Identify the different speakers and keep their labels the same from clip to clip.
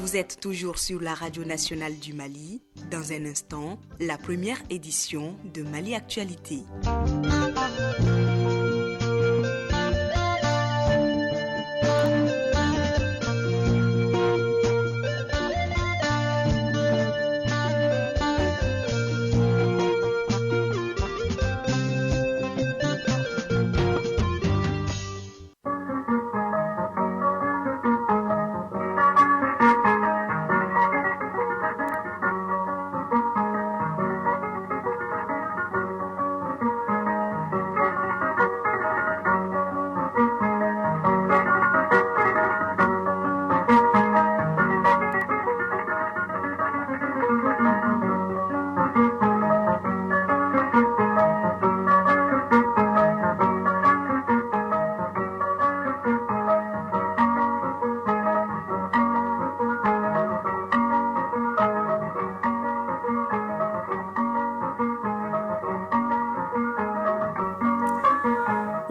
Speaker 1: Vous êtes toujours sur la radio nationale du Mali. Dans un instant, la première édition de Mali Actualité.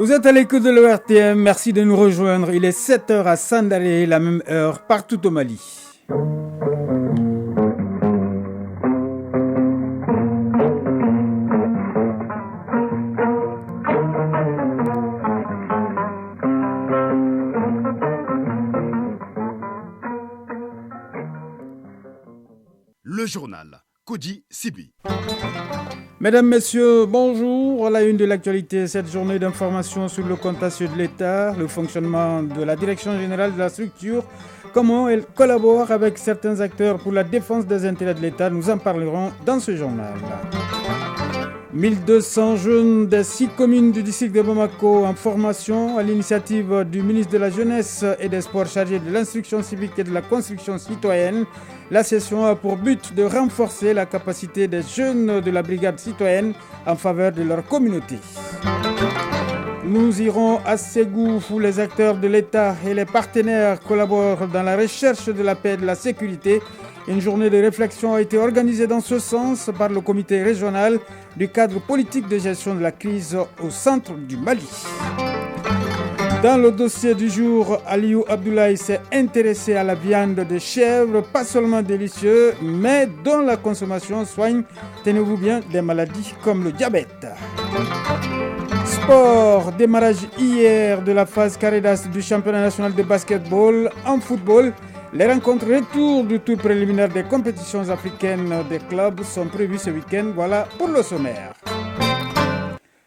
Speaker 2: Vous êtes à l'écoute de l'ORTM, merci de nous rejoindre. Il est 7h à Sandalé, la même heure partout au Mali.
Speaker 3: Le journal Kodi Sibi.
Speaker 2: Mesdames, Messieurs, bonjour. À la une de l'actualité, cette journée d'information sur le contentieux de l'État, le fonctionnement de la direction générale de la structure, comment elle collabore avec certains acteurs pour la défense des intérêts de l'État. Nous en parlerons dans ce journal. 1200 jeunes des 6 communes du district de Bamako en formation à l'initiative du ministre de la Jeunesse et des Sports chargé de l'instruction civique et de la construction citoyenne. La session a pour but de renforcer la capacité des jeunes de la brigade citoyenne en faveur de leur communauté. Nous irons à Ségou où les acteurs de l'État et les partenaires collaborent dans la recherche de la paix et de la sécurité. Une journée de réflexion a été organisée dans ce sens par le comité régional du cadre politique de gestion de la crise au centre du Mali. Dans le dossier du jour, Aliou Abdoulaye s'est intéressé à la viande de chèvre, pas seulement délicieuse, mais dont la consommation soigne, tenez-vous bien, des maladies comme le diabète. Sport, démarrage hier de la phase Caredas du championnat national de basketball en football. Les rencontres retour du tour préliminaire des compétitions africaines des clubs sont prévues ce week-end. Voilà pour le sommaire.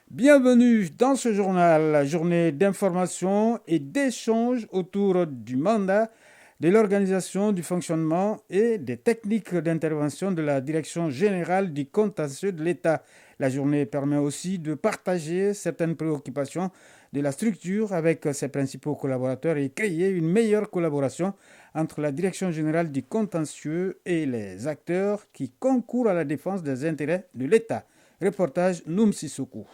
Speaker 2: Bienvenue dans ce journal, la journée d'information et d'échange autour du mandat, de l'organisation, du fonctionnement et des techniques d'intervention de la Direction générale du contentieux de l'État. La journée permet aussi de partager certaines préoccupations de la structure avec ses principaux collaborateurs et créer une meilleure collaboration entre la Direction générale du contentieux et les acteurs qui concourent à la défense des intérêts de l'État. Reportage Noum Sissoko.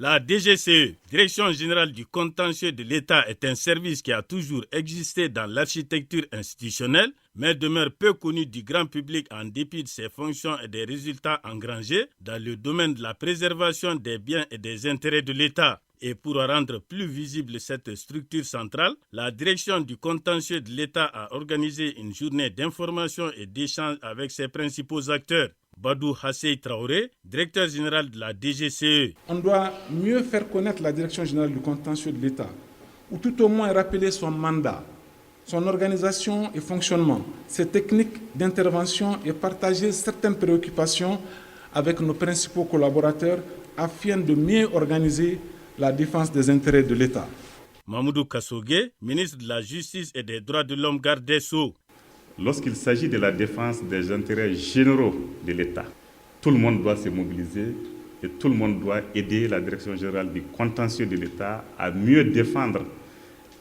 Speaker 4: La DGCE, Direction générale du contentieux de l'État, est un service qui a toujours existé dans l'architecture institutionnelle, mais demeure peu connu du grand public en dépit de ses fonctions et des résultats engrangés dans le domaine de la préservation des biens et des intérêts de l'État. Et pour rendre plus visible cette structure centrale, la Direction du contentieux de l'État a organisé une journée d'information et d'échange avec ses principaux acteurs. Badou Hassey Traoré, directeur général de la DGCE.
Speaker 5: On doit mieux faire connaître la Direction générale du contentieux de l'État, ou tout au moins rappeler son mandat, son organisation et fonctionnement, ses techniques d'intervention et partager certaines préoccupations avec nos principaux collaborateurs afin de mieux organiser la défense des intérêts de l'État.
Speaker 4: Mamoudou Kassogué, ministre de la Justice et des Droits de l'Homme, garde des Sceaux.
Speaker 6: Lorsqu'il s'agit de la défense des intérêts généraux de l'État, tout le monde doit se mobiliser et tout le monde doit aider la Direction générale du contentieux de l'État à mieux défendre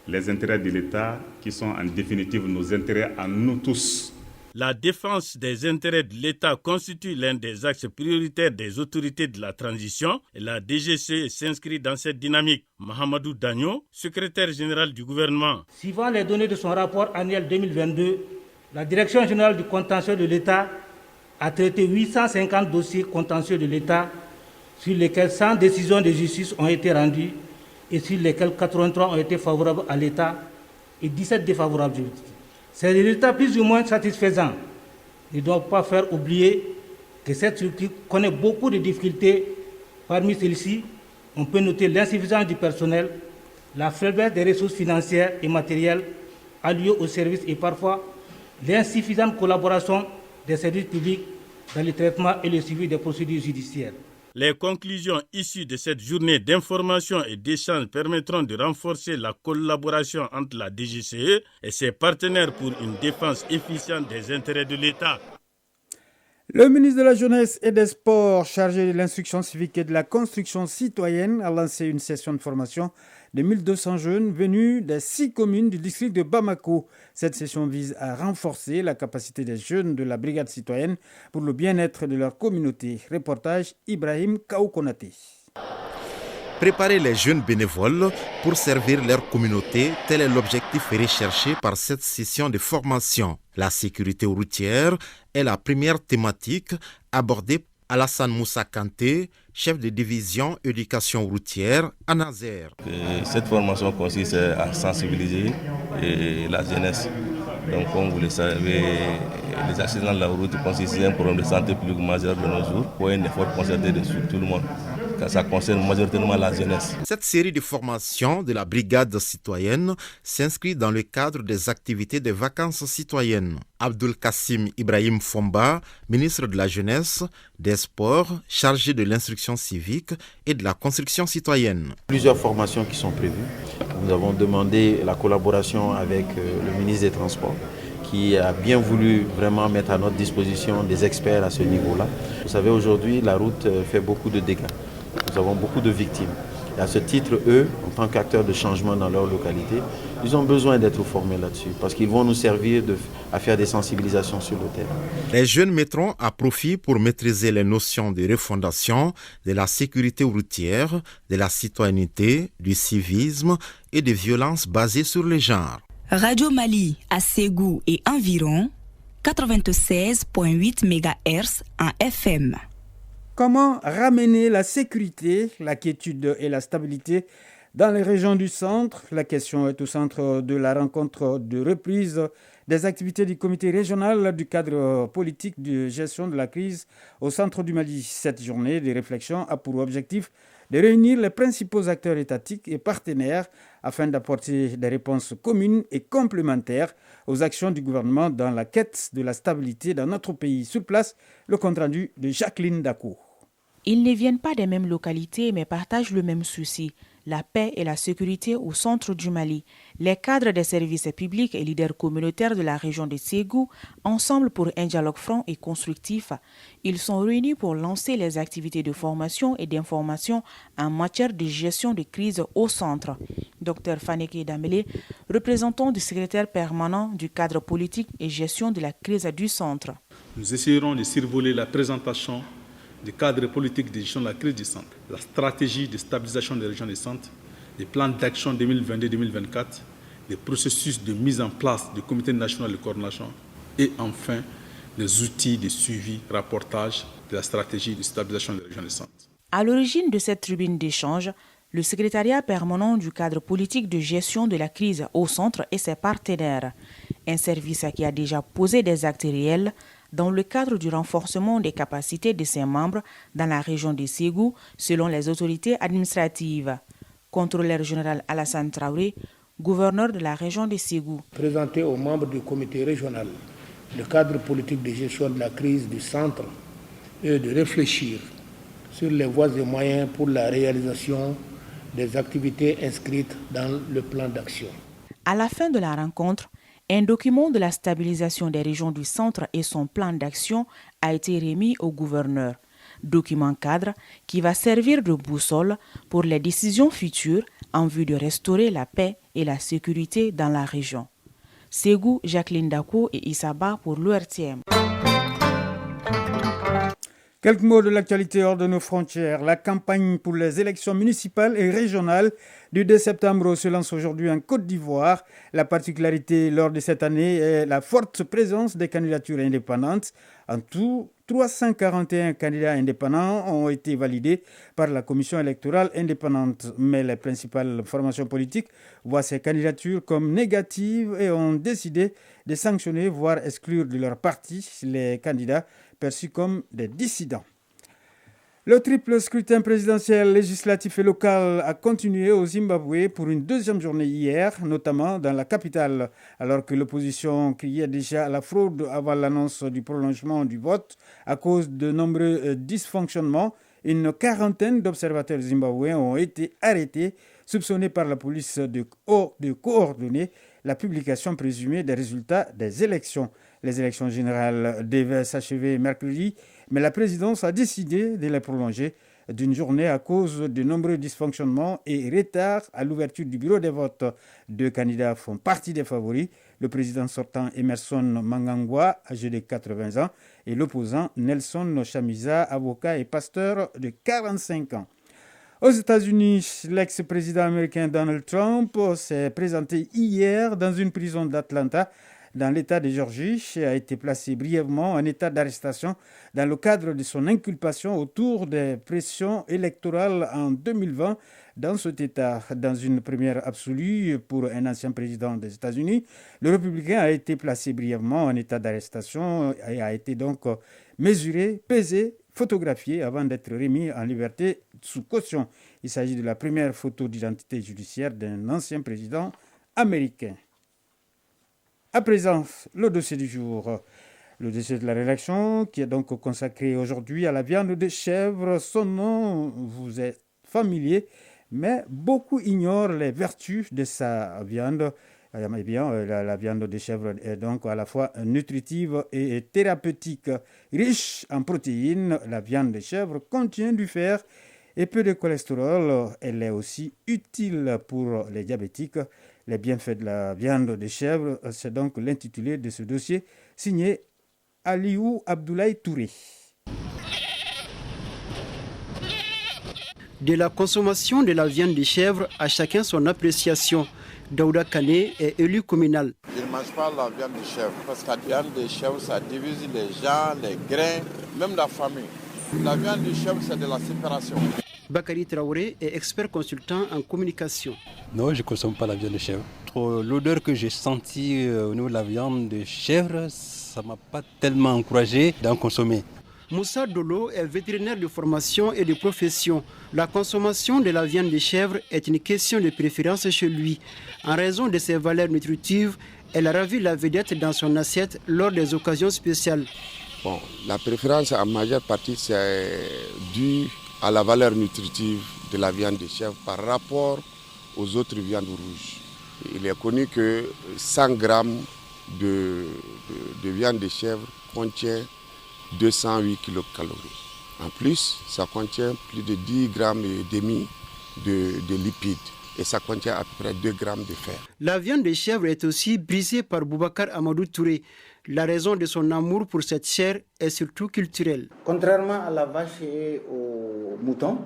Speaker 6: les intérêts de l'État qui sont en définitive nos intérêts à nous tous.
Speaker 4: La défense des intérêts de l'État constitue l'un des axes prioritaires des autorités de la transition et la DGCE s'inscrit dans cette dynamique. Mahamadou Dagno, secrétaire général du gouvernement.
Speaker 7: Suivant les données de son rapport annuel 2022, la Direction générale du contentieux de l'État a traité 850 dossiers contentieux de l'État sur lesquels 100 décisions de justice ont été rendues et sur lesquels 83 ont été favorables à l'État et 17 défavorables. Ces résultats plus ou moins satisfaisants ne doivent pas faire oublier que cette structure connaît beaucoup de difficultés. Parmi celles-ci, on peut noter l'insuffisance du personnel, la faiblesse des ressources financières et matérielles allouées aux services et parfois l'insuffisante collaboration des services publics dans le traitement et le suivi des procédures judiciaires.
Speaker 4: Les conclusions issues de cette journée d'information et d'échange permettront de renforcer la collaboration entre la DGCE et ses partenaires pour une défense efficiente des intérêts de l'État.
Speaker 2: Le ministre de la Jeunesse et des Sports, chargé de l'instruction civique et de la construction citoyenne, a lancé une session de formation de 1200 jeunes venus des 6 communes du district de Bamako. Cette session vise à renforcer la capacité des jeunes de la brigade citoyenne pour le bien-être de leur communauté. Reportage Ibrahim Kaoukonate.
Speaker 8: Préparer les jeunes bénévoles pour servir leur communauté, tel est l'objectif recherché par cette session de formation. La sécurité routière est la première thématique abordée par Alassane Moussa Kanté, chef de division éducation routière à Nazer.
Speaker 9: Cette formation consiste à sensibiliser la jeunesse. Donc, comme vous le savez, les accidents de la route constituent un problème de santé publique majeur de nos jours. Il faut un effort concerté de tout le monde, car ça concerne majoritairement la jeunesse.
Speaker 8: Cette série de formations de la brigade citoyenne s'inscrit dans le cadre des activités de vacances citoyennes. Abdul Kassim Ibrahim Fomba, ministre de la Jeunesse, des Sports, chargé de l'instruction civique et de la construction citoyenne.
Speaker 10: Plusieurs formations qui sont prévues. Nous avons demandé la collaboration avec le ministre des Transports, qui a bien voulu vraiment mettre à notre disposition des experts à ce niveau-là. Vous savez, aujourd'hui, la route fait beaucoup de dégâts. Nous avons beaucoup de victimes. Et à ce titre, eux, en tant qu'acteurs de changement dans leur localité, ils ont besoin d'être formés là-dessus parce qu'ils vont nous servir à faire des sensibilisations sur le terrain.
Speaker 8: Les jeunes mettront à profit pour maîtriser les notions de refondation, de la sécurité routière, de la citoyenneté, du civisme et des violences basées sur le genre.
Speaker 11: Radio Mali à Ségou et environ 96.8 MHz en FM.
Speaker 2: Comment ramener la sécurité, la quiétude et la stabilité dans les régions du centre? La question est au centre de la rencontre de reprise des activités du comité régional du cadre politique de gestion de la crise au centre du Mali. Cette journée de réflexion a pour objectif de réunir les principaux acteurs étatiques et partenaires afin d'apporter des réponses communes et complémentaires aux actions du gouvernement dans la quête de la stabilité dans notre pays. Sur place, le compte-rendu de Jacqueline Dako.
Speaker 12: Ils ne viennent pas des mêmes localités mais partagent le même souci, la paix et la sécurité au centre du Mali. Les cadres des services publics et leaders communautaires de la région de Ségou, ensemble pour un dialogue franc et constructif, ils sont réunis pour lancer les activités de formation et d'information en matière de gestion de crise au centre. Dr Faneke Damele, représentant du secrétaire permanent du cadre politique et gestion de la crise du centre.
Speaker 5: Nous essayerons de survoler la présentation du cadre politique de gestion de la crise du centre, la stratégie de stabilisation des régions du centre, les plans d'action 2022-2024, les processus de mise en place du comité national de coordination et enfin les outils de suivi, rapportage de la stratégie de stabilisation des régions du centre.
Speaker 12: À l'origine de cette tribune d'échange, le secrétariat permanent du cadre politique de gestion de la crise au centre et ses partenaires, un service qui a déjà posé des actes réels dans le cadre du renforcement des capacités de ses membres dans la région de Ségou, selon les autorités administratives. Contrôleur général Alassane Traoré, gouverneur de la région de Ségou.
Speaker 13: Présenter aux membres du comité régional le cadre politique de gestion de la crise du centre et de réfléchir sur les voies et moyens pour la réalisation des activités inscrites dans le plan d'action.
Speaker 12: À la fin de la rencontre, un document de la stabilisation des régions du centre et son plan d'action a été remis au gouverneur. Document cadre qui va servir de boussole pour les décisions futures en vue de restaurer la paix et la sécurité dans la région. Ségou, Jacqueline Dako et Issaba pour l'ORTM.
Speaker 2: Quelques mots de l'actualité hors de nos frontières. La campagne pour les élections municipales et régionales du 2 septembre se lance aujourd'hui en Côte d'Ivoire. La particularité lors de cette année est la forte présence des candidatures indépendantes. En tout, 341 candidats indépendants ont été validés par la commission électorale indépendante. Mais les principales formations politiques voient ces candidatures comme négatives et ont décidé de sanctionner, voire exclure de leur parti les candidats perçus comme des dissidents. Le triple scrutin présidentiel, législatif et local a continué au Zimbabwe pour une deuxième journée hier, notamment dans la capitale. Alors que l'opposition criait déjà à la fraude avant l'annonce du prolongement du vote à cause de nombreux dysfonctionnements, une quarantaine d'observateurs zimbabwéens ont été arrêtés, soupçonnés par la police de coordonner la publication présumée des résultats des élections. Les élections générales devaient s'achever mercredi, mais la présidence a décidé de les prolonger d'une journée à cause de nombreux dysfonctionnements et retards à l'ouverture du bureau des votes. Deux candidats font partie des favoris, le président sortant Emerson Mnangagwa, âgé de 80 ans, et l'opposant Nelson Chamisa, avocat et pasteur de 45 ans. Aux États-Unis, l'ex-président américain Donald Trump s'est présenté hier dans une prison d'Atlanta, dans l'État de Géorgie, et a été placé brièvement en état d'arrestation dans le cadre de son inculpation autour des pressions électorales en 2020 dans cet État. Dans une première absolue pour un ancien président des États-Unis, le républicain a été placé brièvement en état d'arrestation et a été donc mesuré, pesé, photographié avant d'être remis en liberté sous caution. Il s'agit de la première photo d'identité judiciaire d'un ancien président américain. À présent, le dossier du jour. Le dossier de la rédaction qui est donc consacré aujourd'hui à la viande de chèvre. Son nom vous est familier, mais beaucoup ignorent les vertus de sa viande. Eh bien, la viande de chèvre est donc à la fois nutritive et thérapeutique. Riche en protéines, la viande de chèvre contient du fer et peu de cholestérol. Elle est aussi utile pour les diabétiques. Les bienfaits de la viande de chèvre, c'est donc l'intitulé de ce dossier, signé Aliou Abdoulaye Touré.
Speaker 14: De la consommation de la viande de chèvre, à chacun son appréciation. Daouda Kane est élu communal.
Speaker 15: Je ne mange pas la viande de chèvre parce que la viande de chèvre, ça divise les gens, les grains, même la famille. La viande de chèvre, c'est de la séparation.
Speaker 14: Bakary Traoré est expert consultant en communication.
Speaker 16: Non, je ne consomme pas la viande de chèvre. L'odeur que j'ai sentie au niveau de la viande de chèvre, ça ne m'a pas tellement encouragé d'en consommer.
Speaker 14: Moussa Dolo est vétérinaire de formation et de profession. La consommation de la viande de chèvre est une question de préférence chez lui. En raison de ses valeurs nutritives, elle a ravi la vedette dans son assiette lors des occasions spéciales.
Speaker 15: Bon, la préférence en majeure partie, c'est dû à la valeur nutritive de la viande de chèvre par rapport aux autres viandes rouges. Il est connu que 100 grammes de viande de chèvre contient 208 kilocalories. En plus, ça contient plus de 10 grammes et demi de lipides et ça contient à peu près 2 grammes de fer.
Speaker 14: La viande de chèvre est aussi brisée par Boubacar Amadou Touré. La raison de son amour pour cette chair est surtout culturelle.
Speaker 17: Contrairement à la vache et au mouton,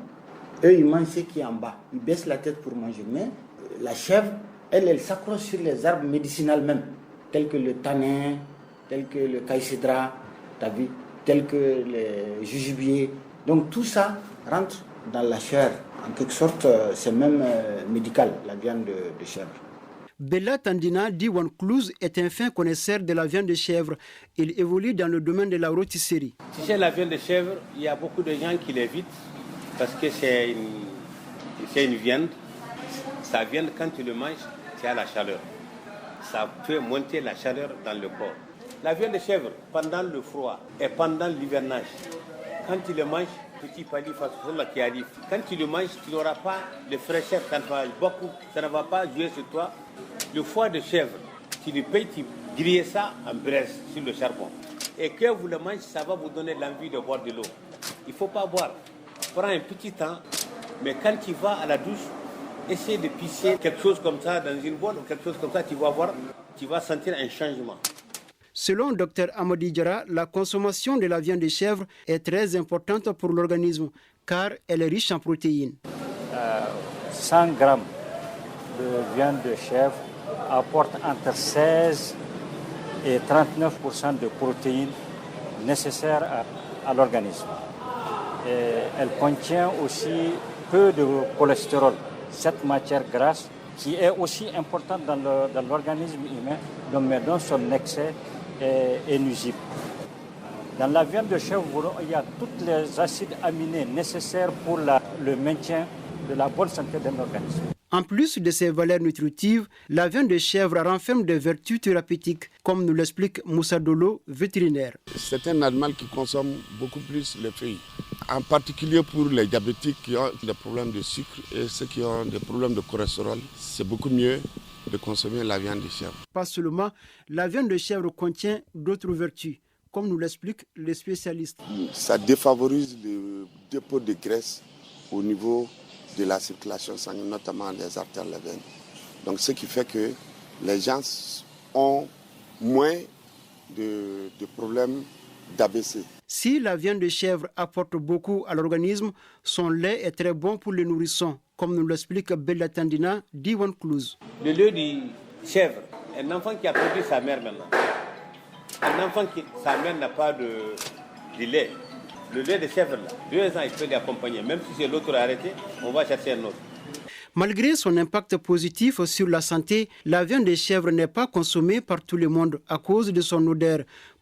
Speaker 17: eux ils mangent ce qui est en bas. Ils baissent la tête pour manger. Mais la chèvre, elle s'accroche sur les arbres médicinaux même, tels que le tanin, tels que le caïcédra, tels que les jujubiers. Donc tout ça rentre dans la chair. En quelque sorte, c'est même médical, la viande de chèvre.
Speaker 14: Bella Tandina Diwan-Klouz est un fin connaisseur de la viande de chèvre. Il évolue dans le domaine de la rôtisserie.
Speaker 18: Tu sais, la viande de chèvre, il y a beaucoup de gens qui l'évitent parce que c'est une viande. Sa viande, quand tu le manges, tu as la chaleur. Ça fait monter la chaleur dans le corps. La viande de chèvre, pendant le froid et pendant l'hivernage, quand tu le manges, petit palier qui arrive. Quand tu le manges, tu n'auras pas de fraîcheur, ça ne va pas jouer sur toi. Le foie de chèvre, tu le payes, tu grilles ça en braise sur le charbon. Et quand vous le mangez, ça va vous donner l'envie de boire de l'eau. Il ne faut pas boire. Prends un petit temps, mais quand tu vas à la douche, essaie de pisser quelque chose comme ça dans une boîte ou quelque chose comme ça, tu vas voir, tu vas sentir un changement.
Speaker 14: Selon Dr Amadi Diarra, la consommation de la viande de chèvre est très importante pour l'organisme car elle est riche en protéines.
Speaker 19: 100 grammes de viande de chèvre apporte entre 16 et 39% de protéines nécessaires à l'organisme. Elle contient aussi peu de cholestérol, cette matière grasse qui est aussi importante dans l'organisme humain, mais dont son excès est nuisible. Dans la viande de chèvre, il y a tous les acides aminés nécessaires pour le maintien de la bonne santé d'un organisme.
Speaker 14: En plus de ses valeurs nutritives, la viande de chèvre renferme des vertus thérapeutiques, comme nous l'explique Moussa Dolo, vétérinaire.
Speaker 15: C'est un animal qui consomme beaucoup plus les feuilles. En particulier pour les diabétiques qui ont des problèmes de sucre et ceux qui ont des problèmes de cholestérol, c'est beaucoup mieux de consommer la viande de chèvre.
Speaker 14: Pas seulement, la viande de chèvre contient d'autres vertus, comme nous l'expliquent les spécialistes.
Speaker 15: Ça défavorise le dépôt de graisse au niveau de la circulation sanguine, notamment des artères, les veines. Donc ce qui fait que les gens ont moins de problèmes d'ABC.
Speaker 14: Si la viande de chèvre apporte beaucoup à l'organisme, son lait est très bon pour les nourrissons, comme nous l'explique Bella Tandina d'Iwan Klouz.
Speaker 18: Le lait de chèvre, un enfant qui a perdu sa mère maintenant, un enfant qui sa mère n'a pas de lait, le lait de chèvre, 2 ans, il peut l'accompagner. Même si c'est l'autre arrêté, on va chercher un autre.
Speaker 14: Malgré son impact positif sur la santé, la viande de chèvre n'est pas consommée par tout le monde à cause de son odeur.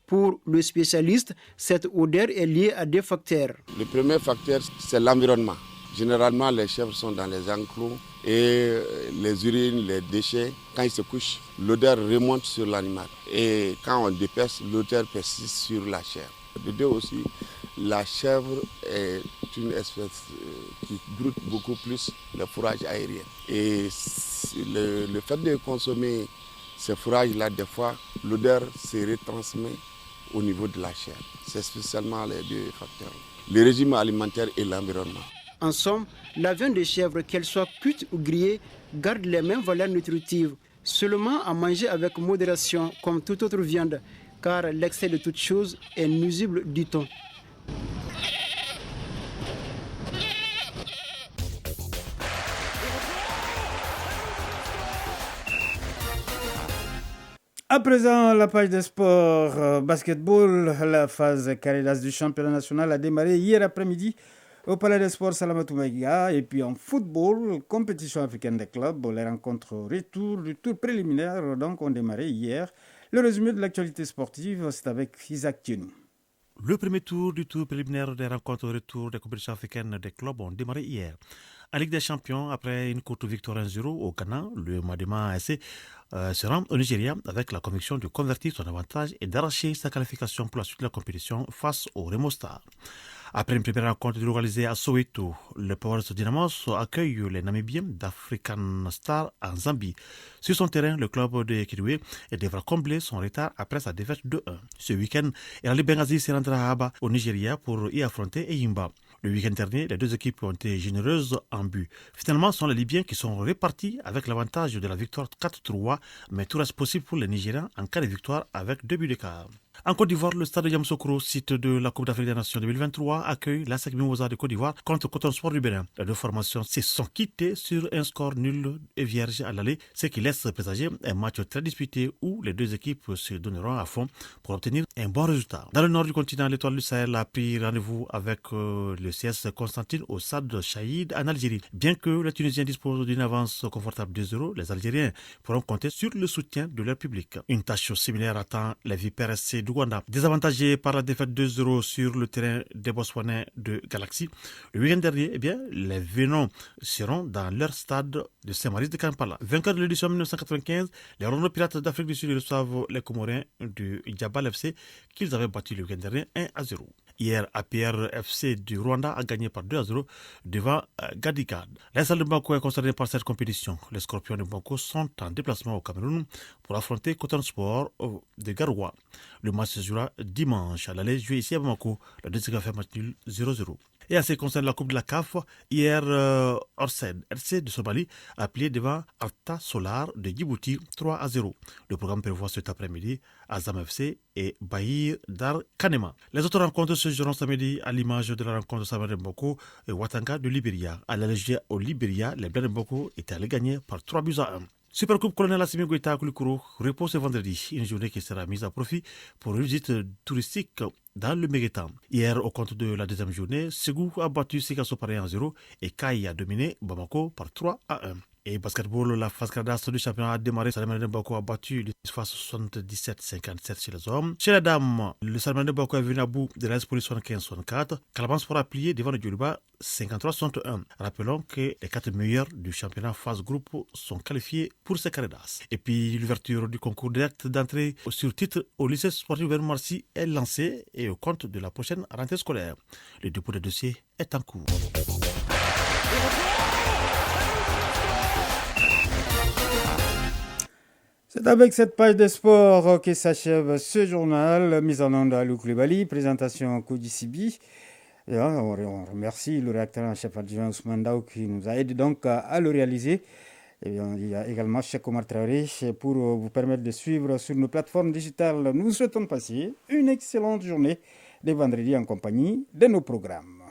Speaker 14: Pour le spécialiste, cette odeur est liée à des facteurs.
Speaker 15: Le premier facteur, c'est l'environnement. Généralement, les chèvres sont dans les enclos et les urines, les déchets, quand ils se couchent, l'odeur remonte sur l'animal. Et quand on dépece, l'odeur persiste sur la chair. De deux aussi, la chèvre est une espèce qui broute beaucoup plus le fourrage aérien. Et le fait de consommer ces fourrages-là, des fois, l'odeur se retransmet au niveau de la chair. C'est spécialement les 2 facteurs. Le régime alimentaire et l'environnement.
Speaker 14: En somme, la viande de chèvre, qu'elle soit cuite ou grillée, garde les mêmes valeurs nutritives. Seulement à manger avec modération, comme toute autre viande, car l'excès de toute chose est nuisible, dit-on.
Speaker 2: À présent, la page des sports basketball, la phase carré-d'as du championnat national a démarré hier après-midi au Palais des Sports Salamatou Maïga. Et puis en football, compétition africaine des clubs, les rencontres retour du tour préliminaire donc ont démarré hier. Le résumé de l'actualité sportive, c'est avec Isaac Thienou.
Speaker 20: Le premier tour du tour préliminaire des rencontres retour des compétitions africaines des clubs ont démarré hier. En Ligue des Champions, après une courte victoire 1-0 au Ghana, le Madema ASC se rend au Nigeria avec la conviction de convertir son avantage et d'arracher sa qualification pour la suite de la compétition face au Remo Stars. Après une première rencontre réalisée à Soweto, le Powers Dynamos accueille les Namibiens d'African Star en Zambie. Sur son terrain, le club de Kidoué devra combler son retard après sa défaite 2-1. Ce week-end, Erali Benghazi se rendra à Aba au Nigeria pour y affronter Eyimba. Le week-end dernier, les 2 équipes ont été généreuses en but. Finalement, ce sont les Libyens qui sont répartis avec l'avantage de la victoire 4-3, mais tout reste possible pour les Nigériens en cas de victoire avec 2 buts d'écart. En Côte d'Ivoire, le stade de Yamoussoukro, site de la Coupe d'Afrique des Nations 2023, accueille l'ASEC Mimosa de Côte d'Ivoire contre Coton Sport du Bénin. Les 2 formations se sont quittées sur un score nul et vierge à l'aller, ce qui laisse présager un match très disputé où les 2 équipes se donneront à fond pour obtenir un bon résultat. Dans le nord du continent, l'Étoile du Sahel a pris rendez-vous avec le CS Constantine au stade Chaïd en Algérie. Bien que les Tunisiens disposent d'une avance confortable de 2-0, les Algériens pourront compter sur le soutien de leur public. Une tâche similaire attend les Vipers SC d'Ouganda. Désavantagés par la défaite 2-0 sur le terrain des Botswanais de Galaxy, le week-end dernier, les Venons seront dans leur stade de Saint-Maurice de Kampala. Vainqueurs de l'édition 1995, les Rono Pirates d'Afrique du Sud reçoivent les Comoriens du Djabal FC qu'ils avaient battu le week-end dernier 1-0. Hier, APR FC du Rwanda a gagné par 2-0 devant Gadigad. La salle de Bamako est concernée par cette compétition. Les Scorpions de Bamako sont en déplacement au Cameroun pour affronter Coton Sport de Garoua. Le match se jouera dimanche à l'aller jouer ici à Bamako. Le deuxième fait match nul 0-0. Et en ce qui concerne la Coupe de la CAF, hier, Orsed RC de Somalie a plié devant Alta Solar de Djibouti 3-0. Le programme prévoit cet après-midi Azam FC et Bahir Dar Kanema. Les autres rencontres se joueront samedi à l'image de la rencontre de Samara Mboko et Watanga de Libéria. À l'aller au Libéria, les Blancs de Mboko étaient allés gagner par 3-1. Supercoupe Colonel Assimi Goïta Koulikoro repose ce vendredi, une journée qui sera mise à profit pour une visite touristique dans le Méguétan. Hier, au compte de la deuxième journée, Ségou a battu Sikasso par 1-0 et Kaï a dominé Bamako par 3-1. Et basketball, la phase cadastre du championnat a démarré. Salman Bako a battu l'ISFA 77-57 chez les hommes. Chez les dames, le Salman Bako est venu à bout de la Police 75-64. Calaban Sport a plié devant le Djoliba 53-61. Rappelons que les 4 meilleurs du championnat phase groupe sont qualifiés pour ces carrés-d'as. Et puis l'ouverture du concours direct d'entrée sur titre au lycée sportif Vers Marcy est lancée et au compte de la prochaine rentrée scolaire. Le dépôt des dossiers est en cours.
Speaker 2: C'est avec cette page de sport que s'achève ce journal. Mise en onde à Lou Koulibaly, présentation Kodi Sibi. On remercie le rédacteur en chef adjoint Ousmane Daou qui nous a aidé donc à le réaliser. Et bien, il y a également Cheikh Omar Traoré pour vous permettre de suivre sur nos plateformes digitales. Nous souhaitons passer une excellente journée de vendredi en compagnie de nos programmes.